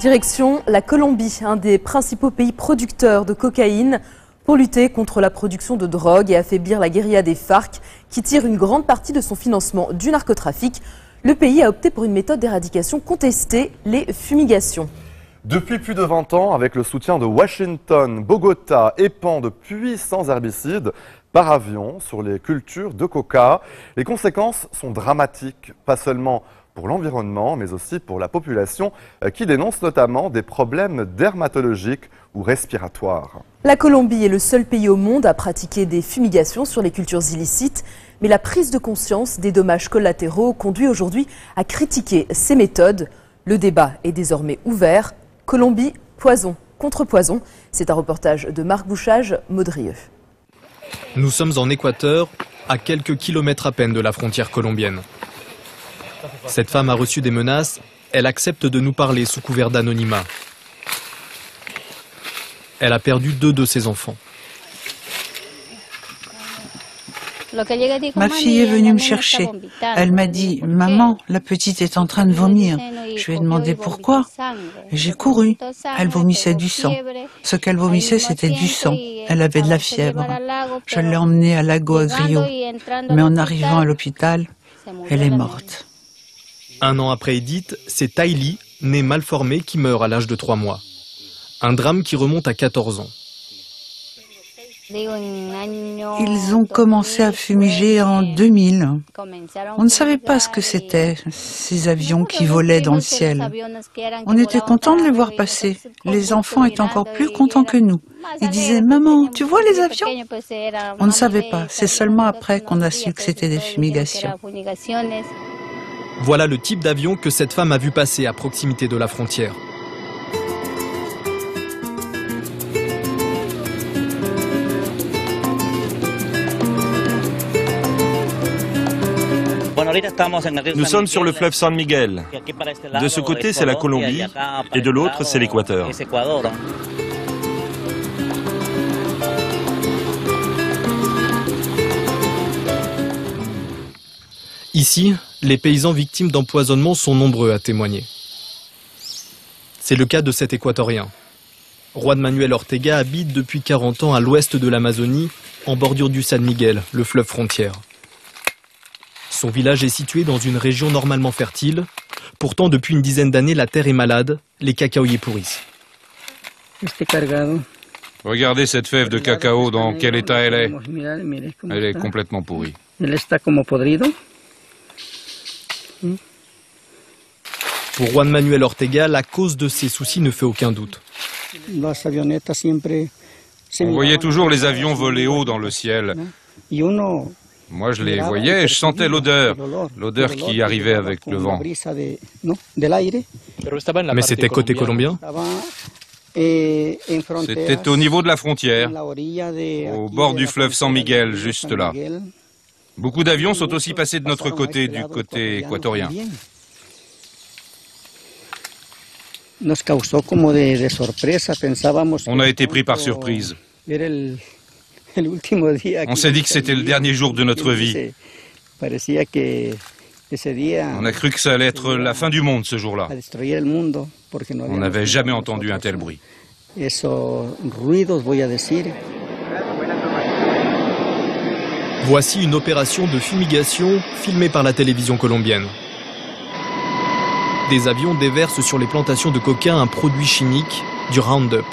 Direction la Colombie, un des principaux pays producteurs de cocaïne, pour lutter contre la production de drogue et affaiblir la guérilla des FARC qui tire une grande partie de son financement du narcotrafic. Le pays a opté pour une méthode d'éradication contestée, les fumigations. Depuis plus de 20 ans, avec le soutien de Washington, Bogota épand de puissants herbicides par avion sur les cultures de coca. Les conséquences sont dramatiques, pas seulement pour l'environnement, mais aussi pour la population qui dénonce notamment des problèmes dermatologiques ou respiratoires. La Colombie est le seul pays au monde à pratiquer des fumigations sur les cultures illicites, mais la prise de conscience des dommages collatéraux conduit aujourd'hui à critiquer ces méthodes. Le débat est désormais ouvert. Colombie, poison contre poison. C'est un reportage de Marc Bouchage, Maudrieux. Nous sommes en Équateur, à quelques kilomètres à peine de la frontière colombienne. Cette femme a reçu des menaces, elle accepte de nous parler sous couvert d'anonymat. Elle a perdu 2 de ses enfants. Ma fille est venue me chercher. Elle m'a dit « Maman, la petite est en train de vomir ». Je lui ai demandé pourquoi. J'ai couru. Elle vomissait du sang. Ce qu'elle vomissait, c'était du sang. Elle avait de la fièvre. Je l'ai emmenée à Lago Agrio. Mais en arrivant à l'hôpital, elle est morte. 1 an après Edith, c'est Tylee, née mal formée, qui meurt à l'âge de 3 mois. Un drame qui remonte à 14 ans. Ils ont commencé à fumiger en 2000. On ne savait pas ce que c'était, ces avions qui volaient dans le ciel. On était contents de les voir passer. Les enfants étaient encore plus contents que nous. Ils disaient « Maman, tu vois les avions ?» On ne savait pas. C'est seulement après qu'on a su que c'était des fumigations. Voilà le type d'avion que cette femme a vu passer à proximité de la frontière. Nous sommes sur le fleuve San Miguel. De ce côté, c'est la Colombie et de l'autre, c'est l'Équateur. Ici, les paysans victimes d'empoisonnement sont nombreux à témoigner. C'est le cas de cet Équatorien. Juan Manuel Ortega habite depuis 40 ans à l'ouest de l'Amazonie, en bordure du San Miguel, le fleuve frontière. Son village est situé dans une région normalement fertile. Pourtant, depuis une dizaine d'années, la terre est malade, les cacaoyers pourrissent. Regardez cette fève de cacao, dans quel état elle est. Elle est complètement pourrie. Pour Juan Manuel Ortega, la cause de ces soucis ne fait aucun doute. On voyait toujours les avions voler haut dans le ciel. Moi, je les voyais et je sentais l'odeur qui arrivait avec le vent. Mais c'était côté colombien? C'était au niveau de la frontière, au bord du fleuve San Miguel, juste là. Beaucoup d'avions sont aussi passés de notre côté, du côté équatorien. On a été pris par surprise. On s'est dit que c'était le dernier jour de notre vie. On a cru que ça allait être la fin du monde ce jour-là. On n'avait jamais entendu un tel bruit. Voici une opération de fumigation filmée par la télévision colombienne. Des avions déversent sur les plantations de coca un produit chimique, du Roundup.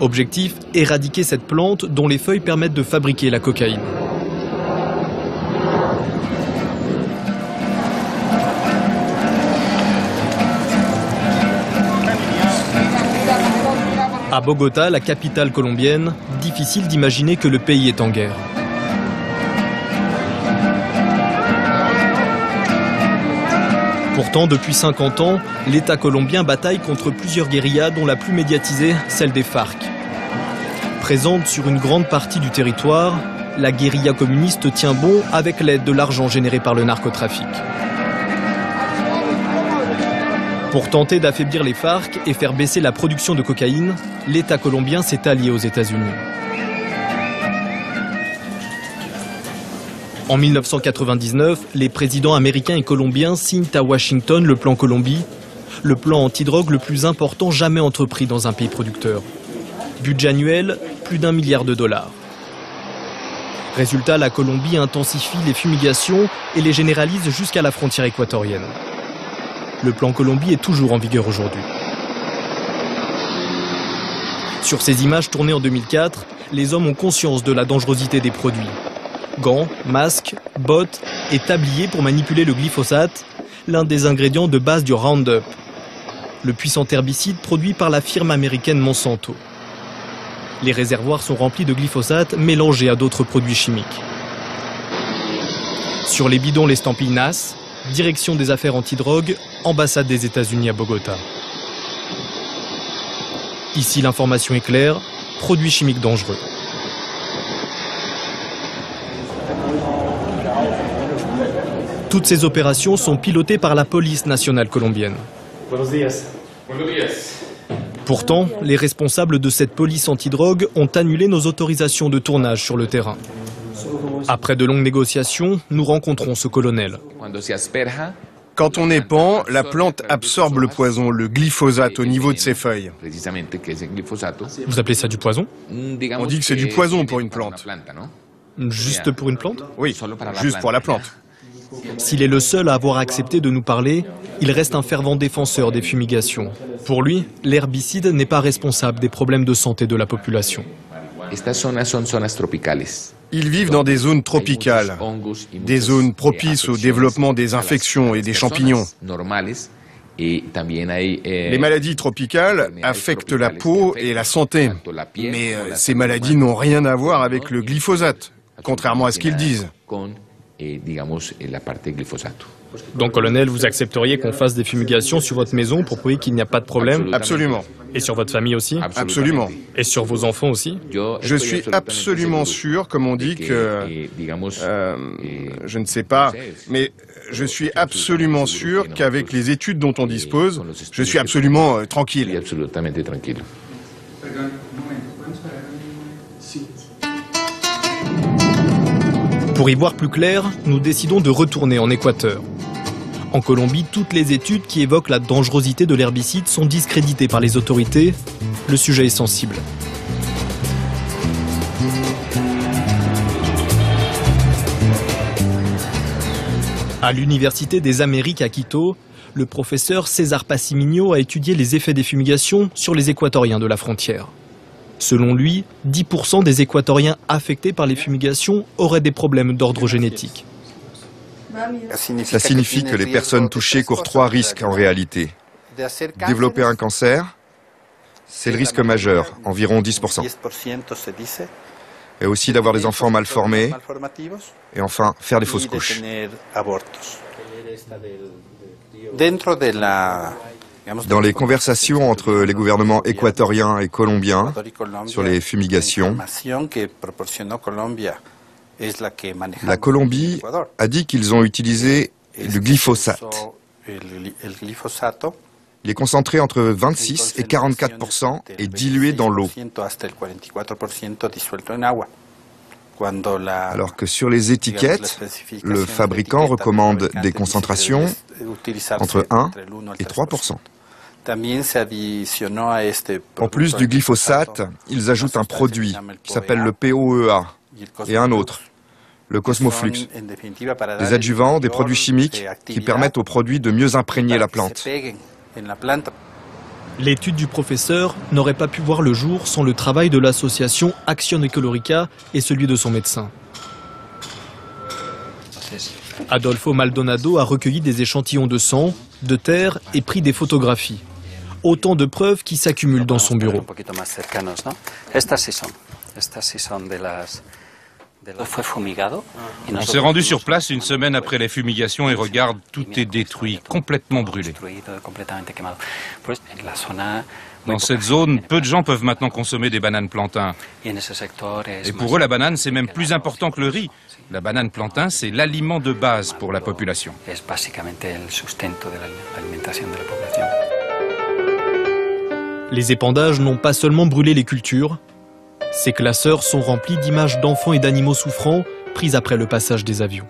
Objectif, éradiquer cette plante dont les feuilles permettent de fabriquer la cocaïne. À Bogota, la capitale colombienne, difficile d'imaginer que le pays est en guerre. Pourtant, depuis 50 ans, l'État colombien bataille contre plusieurs guérillas, dont la plus médiatisée, celle des FARC. Présente sur une grande partie du territoire, la guérilla communiste tient bon avec l'aide de l'argent généré par le narcotrafic. Pour tenter d'affaiblir les FARC et faire baisser la production de cocaïne, l'État colombien s'est allié aux États-Unis. En 1999, les présidents américains et colombiens signent à Washington le plan Colombie, le plan antidrogue le plus important jamais entrepris dans un pays producteur. Budget annuel, plus d'1 milliard de dollars. Résultat, la Colombie intensifie les fumigations et les généralise jusqu'à la frontière équatorienne. Le plan Colombie est toujours en vigueur aujourd'hui. Sur ces images tournées en 2004, les hommes ont conscience de la dangerosité des produits. Gants, masques, bottes et tabliers pour manipuler le glyphosate, l'un des ingrédients de base du Roundup, le puissant herbicide produit par la firme américaine Monsanto. Les réservoirs sont remplis de glyphosate mélangé à d'autres produits chimiques. Sur les bidons, l'estampille NAS, Direction des affaires antidrogue, ambassade des États-Unis à Bogota. Ici, l'information est claire, produits chimiques dangereux. Toutes ces opérations sont pilotées par la police nationale colombienne. Pourtant, les responsables de cette police antidrogue ont annulé nos autorisations de tournage sur le terrain. Après de longues négociations, nous rencontrons ce colonel. Quand on épand, la plante absorbe le poison, le glyphosate, au niveau de ses feuilles. Vous appelez ça du poison? On dit que c'est du poison pour une plante. Juste pour une plante? Oui, juste pour la plante. S'il est le seul à avoir accepté de nous parler, il reste un fervent défenseur des fumigations. Pour lui, l'herbicide n'est pas responsable des problèmes de santé de la population. Ils vivent dans des zones tropicales, des zones propices au développement des infections et des champignons. Les maladies tropicales affectent la peau et la santé, mais ces maladies n'ont rien à voir avec le glyphosate, contrairement à ce qu'ils disent. Donc, colonel, vous accepteriez qu'on fasse des fumigations sur votre maison pour prouver qu'il n'y a pas de problème? Absolument. Et sur votre famille aussi? Absolument. Et sur vos enfants aussi? Je suis absolument sûr, comme on dit, que... je ne sais pas, mais je suis absolument sûr qu'avec les études dont on dispose, je suis absolument tranquille. Pour y voir plus clair, nous décidons de retourner en Équateur. En Colombie, toutes les études qui évoquent la dangerosité de l'herbicide sont discréditées par les autorités. Le sujet est sensible. À l'Université des Amériques à Quito, le professeur César Passimigno a étudié les effets des fumigations sur les Équatoriens de la frontière. Selon lui, 10% des Équatoriens affectés par les fumigations auraient des problèmes d'ordre génétique. Ça signifie que les personnes touchées courent 3 risques en réalité. Développer un cancer, c'est le risque majeur, environ 10%. Et aussi d'avoir des enfants mal formés, et enfin faire des fausses couches. Dans les conversations entre les gouvernements équatoriens et colombiens sur les fumigations, la Colombie a dit qu'ils ont utilisé le glyphosate. Il est concentré entre 26 et 44% et dilué dans l'eau. Alors que sur les étiquettes, le fabricant recommande des concentrations entre 1 et 3%. En plus du glyphosate, ils ajoutent un produit qui s'appelle le POEA et un autre, le Cosmoflux. Des adjuvants, des produits chimiques qui permettent aux produits de mieux imprégner la plante. L'étude du professeur n'aurait pas pu voir le jour sans le travail de l'association Action Ecolorica et celui de son médecin. Adolfo Maldonado a recueilli des échantillons de sang, de terre et pris des photographies. Autant de preuves qui s'accumulent dans son bureau. On s'est rendu sur place une semaine après les fumigations et regarde, tout est détruit, complètement brûlé. Dans cette zone, peu de gens peuvent maintenant consommer des bananes plantains. Et pour eux, la banane, c'est même plus important que le riz. La banane plantain, c'est l'aliment de base pour la population. Les épandages n'ont pas seulement brûlé les cultures. Ces classeurs sont remplis d'images d'enfants et d'animaux souffrants prises après le passage des avions.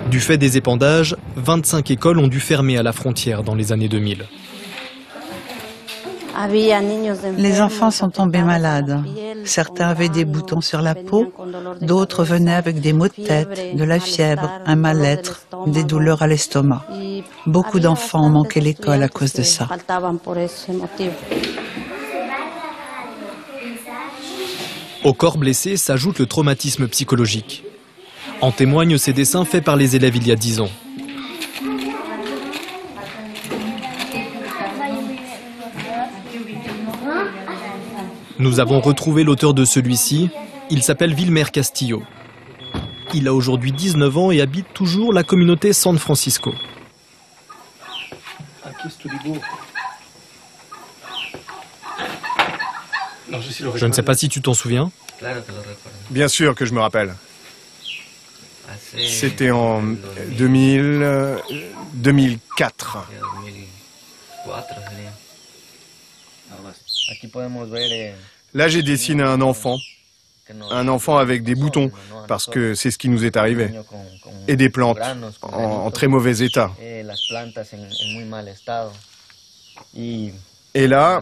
Du fait des épandages, 25 écoles ont dû fermer à la frontière dans les années 2000. Les enfants sont tombés malades. Certains avaient des boutons sur la peau, d'autres venaient avec des maux de tête, de la fièvre, un mal-être, des douleurs à l'estomac. Beaucoup d'enfants ont manqué l'école à cause de ça. Au corps blessé s'ajoute le traumatisme psychologique. En témoignent ces dessins faits par les élèves il y a 10 ans. Nous avons retrouvé l'auteur de celui-ci. Il s'appelle Vilmer Castillo. Il a aujourd'hui 19 ans et habite toujours la communauté San Francisco. Je ne sais pas si tu t'en souviens. Bien sûr que je me rappelle. C'était en 2004. Là, j'ai dessiné un enfant avec des boutons, parce que c'est ce qui nous est arrivé, et des plantes en très mauvais état. Et là,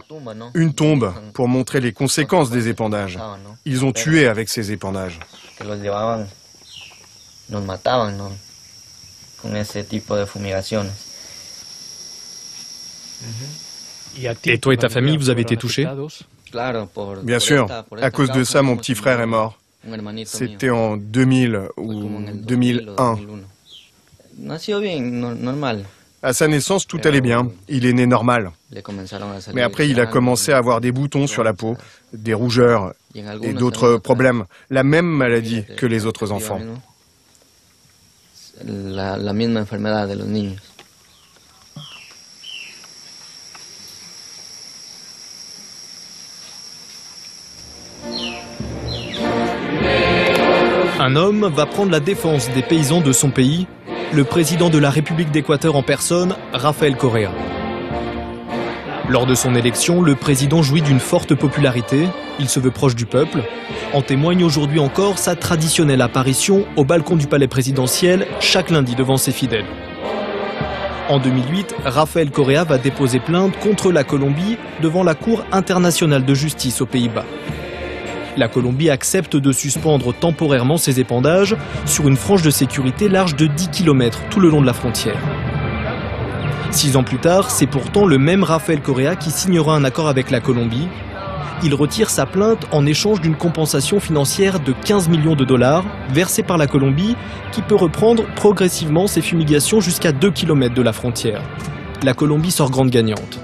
une tombe pour montrer les conséquences des épandages. Ils ont tué avec ces épandages. Et toi et ta famille, vous avez été touchés? Bien sûr. À cause de ça, mon petit frère est mort. C'était en 2000 ou 2001. À sa naissance, tout allait bien. Il est né normal. Mais après, il a commencé à avoir des boutons sur la peau, des rougeurs et d'autres problèmes. La même maladie que les autres enfants. La misma enfermedad de los niños. Un homme va prendre la défense des paysans de son pays, le président de la République d'Équateur en personne, Rafael Correa. Lors de son élection, le président jouit d'une forte popularité, il se veut proche du peuple. En témoigne aujourd'hui encore sa traditionnelle apparition au balcon du palais présidentiel chaque lundi devant ses fidèles. En 2008, Rafael Correa va déposer plainte contre la Colombie devant la Cour internationale de justice aux Pays-Bas. La Colombie accepte de suspendre temporairement ses épandages sur une frange de sécurité large de 10 km tout le long de la frontière. 6 ans plus tard, c'est pourtant le même Rafael Correa qui signera un accord avec la Colombie. Il retire sa plainte en échange d'une compensation financière de 15 millions de dollars versée par la Colombie qui peut reprendre progressivement ses fumigations jusqu'à 2 km de la frontière. La Colombie sort grande gagnante.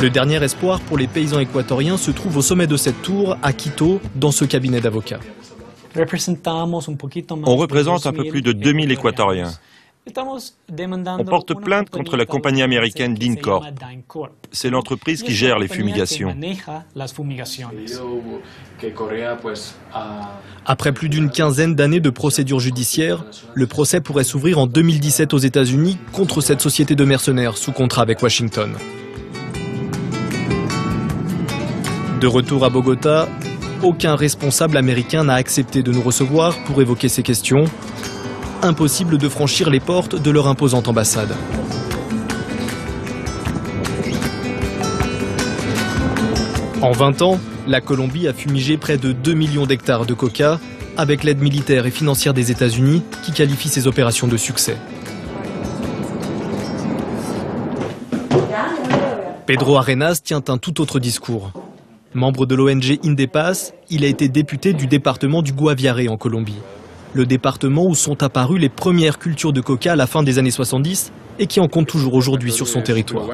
Le dernier espoir pour les paysans équatoriens se trouve au sommet de cette tour, à Quito, dans ce cabinet d'avocats. On représente un peu plus de 2000 Équatoriens. On porte plainte contre la compagnie américaine DynCorp. C'est l'entreprise qui gère les fumigations. Après plus d'une quinzaine d'années de procédures judiciaires, le procès pourrait s'ouvrir en 2017 aux États-Unis contre cette société de mercenaires sous contrat avec Washington. De retour à Bogota, aucun responsable américain n'a accepté de nous recevoir pour évoquer ces questions. Impossible de franchir les portes de leur imposante ambassade. En 20 ans, la Colombie a fumigé près de 2 millions d'hectares de coca, avec l'aide militaire et financière des États-Unis, qui qualifie ces opérations de succès. Pedro Arenas tient un tout autre discours. Membre de l'ONG Indepas, il a été député du département du Guaviare en Colombie. Le département où sont apparues les premières cultures de coca à la fin des années 70 et qui en compte toujours aujourd'hui sur son territoire.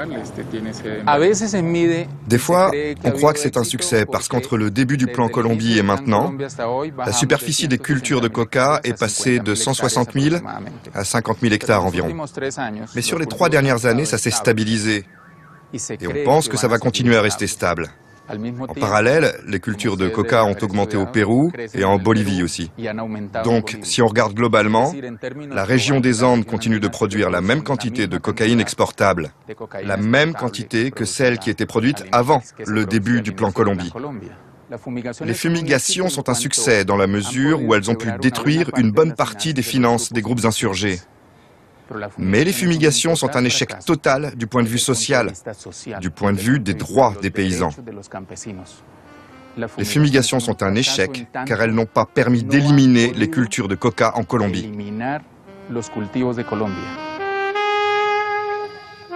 Des fois, on croit que c'est un succès parce qu'entre le début du plan Colombie et maintenant, la superficie des cultures de coca est passée de 160 000 à 50 000 hectares environ. Mais sur les 3 dernières années, ça s'est stabilisé. Et on pense que ça va continuer à rester stable. En parallèle, les cultures de coca ont augmenté au Pérou et en Bolivie aussi. Donc, si on regarde globalement, la région des Andes continue de produire la même quantité de cocaïne exportable, la même quantité que celle qui était produite avant le début du plan Colombie. Les fumigations sont un succès dans la mesure où elles ont pu détruire une bonne partie des finances des groupes insurgés. Mais les fumigations sont un échec total du point de vue social, du point de vue des droits des paysans. Les fumigations sont un échec car elles n'ont pas permis d'éliminer les cultures de coca en Colombie.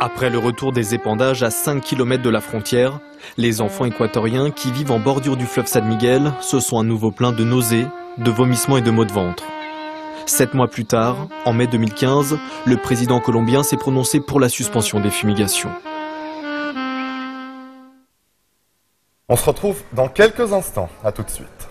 Après le retour des épandages à 5 km de la frontière, les enfants équatoriens qui vivent en bordure du fleuve San Miguel se sont à nouveau plaints de nausées, de vomissements et de maux de ventre. 7 mois plus tard, en mai 2015, le président colombien s'est prononcé pour la suspension des fumigations. On se retrouve dans quelques instants. À tout de suite.